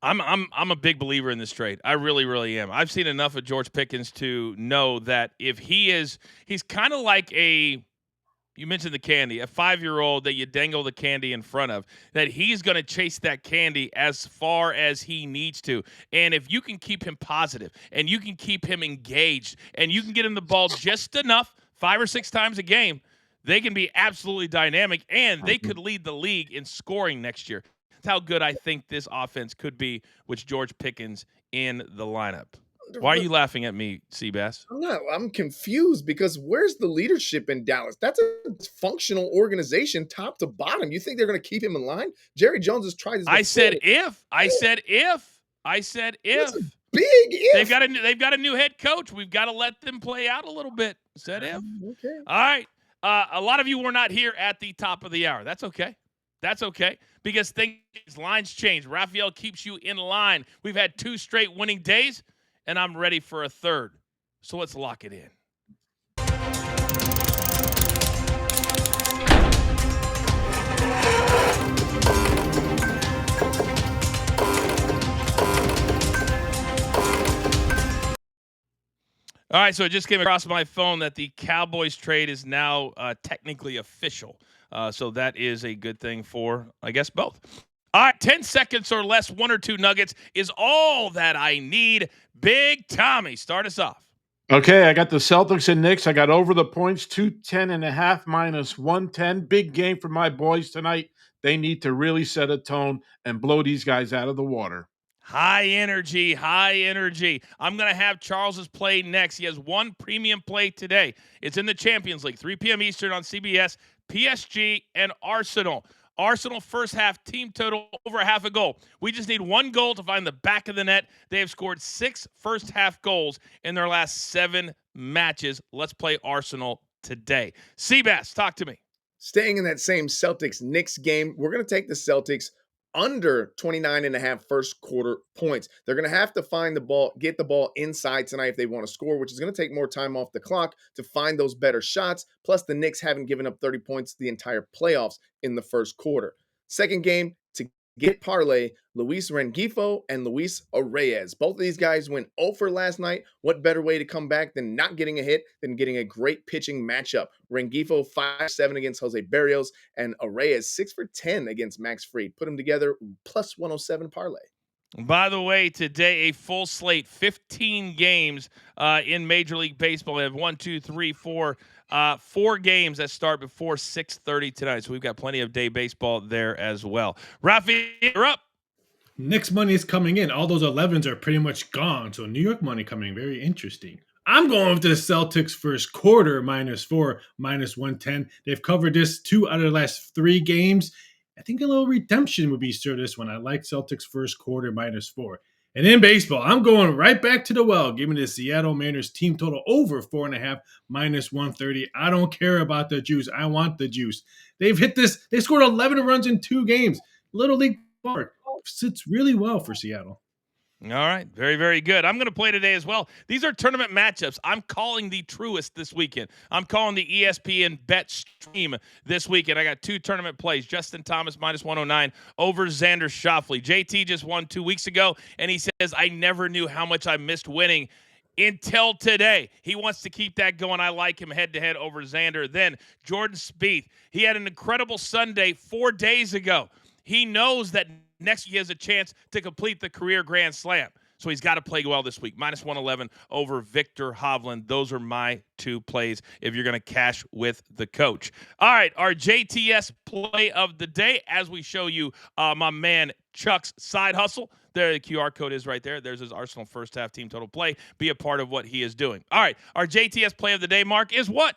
I'm a big believer in this trade. I really, really am. I've seen enough of George Pickens to know that if he's kind of like you mentioned the candy, a 5-year-old that you dangle the candy in front of, that he's going to chase that candy as far as he needs to. And if you can keep him positive and you can keep him engaged and you can get him the ball just enough, 5 or 6 times a game, they can be absolutely dynamic and they could lead the league in scoring next year. How good I think this offense could be with George Pickens in the lineup. Why are you laughing at me, Seabass? I'm confused because where's the leadership in Dallas? That's a functional organization top to bottom. You think they're going to keep him in line? Jerry Jones has tried his best. I said if. That's a big if. They've got a new head coach. We've got to let them play out a little bit. Said if. Okay. All right. A lot of you were not here at the top of the hour. That's okay. That's okay, because lines change. Raphael keeps you in line. We've had 2 straight winning days, and I'm ready for a 3rd. So let's lock it in. All right, so it just came across my phone that the Cowboys trade is now technically official. So that is a good thing for, I guess, both. All right, 10 seconds or less, 1 or 2 nuggets is all that I need. Big Tommy, start us off. Okay, I got the Celtics and Knicks. I got over the points, 210.5 minus 110. Big game for my boys tonight. They need to really set a tone and blow these guys out of the water. High energy, high energy. I'm going to have Charles's play next. He has 1 premium play today. It's in the Champions League, 3 p.m. Eastern on CBS, PSG, and Arsenal. Arsenal first half team total over half a goal. We just need 1 goal to find the back of the net. They have scored 6 first half goals in their last 7 matches. Let's play Arsenal today. Seabass, talk to me. Staying in that same Celtics-Knicks game, we're going to take the Celtics under 29.5 first quarter points. They're going to have to find the ball, get the ball inside tonight if they want to score, which is going to take more time off the clock to find those better shots. Plus, the Knicks haven't given up 30 points the entire playoffs in the first quarter. Second game, to get parlay, Luis Rengifo and Luis Reyes. Both of these guys went 0 for last night. What better way to come back than not getting a hit, than getting a great pitching matchup? Rengifo 5-7 against Jose Barrios, and Reyes 6 for 10 against Max Fried. Put them together, plus 107 parlay. By the way, today a full slate, 15 games in Major League Baseball. We have 4 games that start before 6:30 tonight. So we've got plenty of day baseball there as well. Raphael, you're up. Knicks money is coming in. All those 11s are pretty much gone. So New York money coming, very interesting. I'm going with the Celtics first quarter, -4, -110. They've covered this 2 out of the last 3 games. I think a little redemption would be sure this one. I like Celtics first quarter -4. And in baseball, I'm going right back to the well. Give me the Seattle Mariners team total over 4.5 -130. I don't care about the juice. I want the juice. They've hit this. They scored 11 runs in 2 games. Little League Park sits really well for Seattle. All right. Very, very good. I'm going to play today as well. These are tournament matchups. I'm calling the truest this weekend. I'm calling the ESPN bet stream this weekend. I got 2 tournament plays. Justin Thomas -109 over Xander Schauffele. JT just won 2 weeks ago, and he says, I never knew how much I missed winning until today. He wants to keep that going. I like him head-to-head over Xander. Then Jordan Spieth. He had an incredible Sunday 4 days ago. He knows that next he has a chance to complete the career Grand Slam. So he's got to play well this week. Minus 111 over Victor Hovland. Those are my 2 plays if you're going to cash with the coach. All right, our JTS play of the day as we show you my man Chuck's side hustle. There, the QR code is right there. There's his Arsenal first half team total play. Be a part of what he is doing. All right, our JTS play of the day, Mark, is what?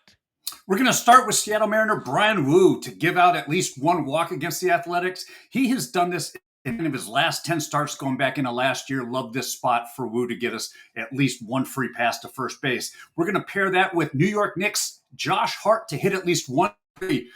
We're going to start with Seattle Mariner Brian Wu to give out at least 1 walk against the Athletics. He has done this in his last 10 starts going back into last year. Love this spot for Wu to get us at least 1 free pass to first base. We're going to pair that with New York Knicks Josh Hart to hit at least 1 3.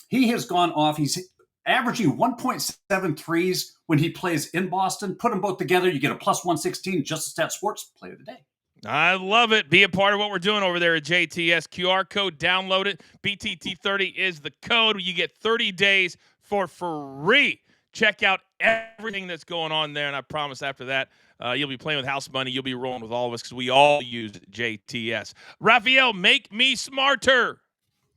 He has gone off. He's averaging 1.7 threes when he plays in Boston. Put them both together, you get a plus 116. Just a Stat Sports play of the day. I love it. Be a part of what we're doing over there at JTS. QR code, download it. BTT30 is the code. You get 30 days for free. Check out everything that's going on there, and I promise after that, you'll be playing with house money. You'll be rolling with all of us because we all use JTS. Raphael, make me smarter.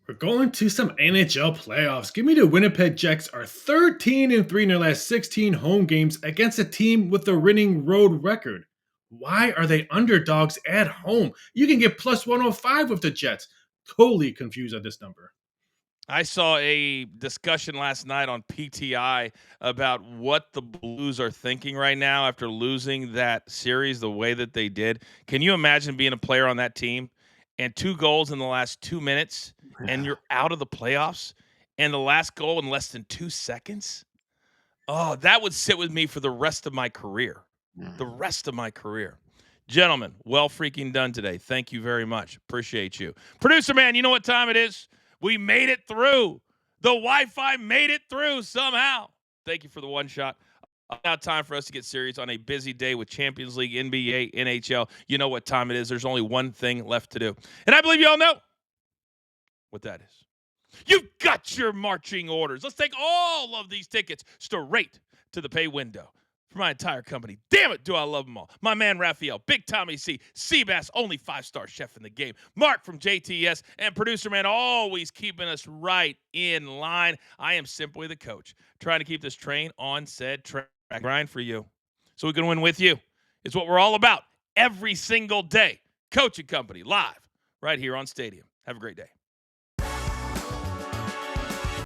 We're going to some NHL playoffs. Give me the Winnipeg Jets are 13-3 in their last 16 home games against a team with a winning road record. Why are they underdogs at home? You can get plus 105 with the Jets. Totally confused at this number. I saw a discussion last night on PTI about what the Blues are thinking right now after losing that series the way that they did. Can you imagine being a player on that team and 2 goals in the last 2 minutes and you're out of the playoffs and the last goal in less than 2 seconds? Oh, that would sit with me for the rest of my career. The rest of my career. Gentlemen, well freaking done today. Thank you very much. Appreciate you. Producer man, you know what time it is? We made it through. The Wi-Fi made it through somehow. Thank you for the one shot. Now time for us to get serious on a busy day with Champions League, NBA, NHL. You know what time it is. There's only one thing left to do. And I believe you all know what that is. You've got your marching orders. Let's take all of these tickets straight to the pay window for my entire company. Damn it, do I love them all. My man Raphael, Big Tommy C, Seabass, only 5-star chef in the game, Mark from JTS, and producer man always keeping us right in line. I am simply the coach, trying to keep this train on said track grind for you so we can win with you. It's what we're all about every single day. Coaching Company live right here on Stadium. Have a great day.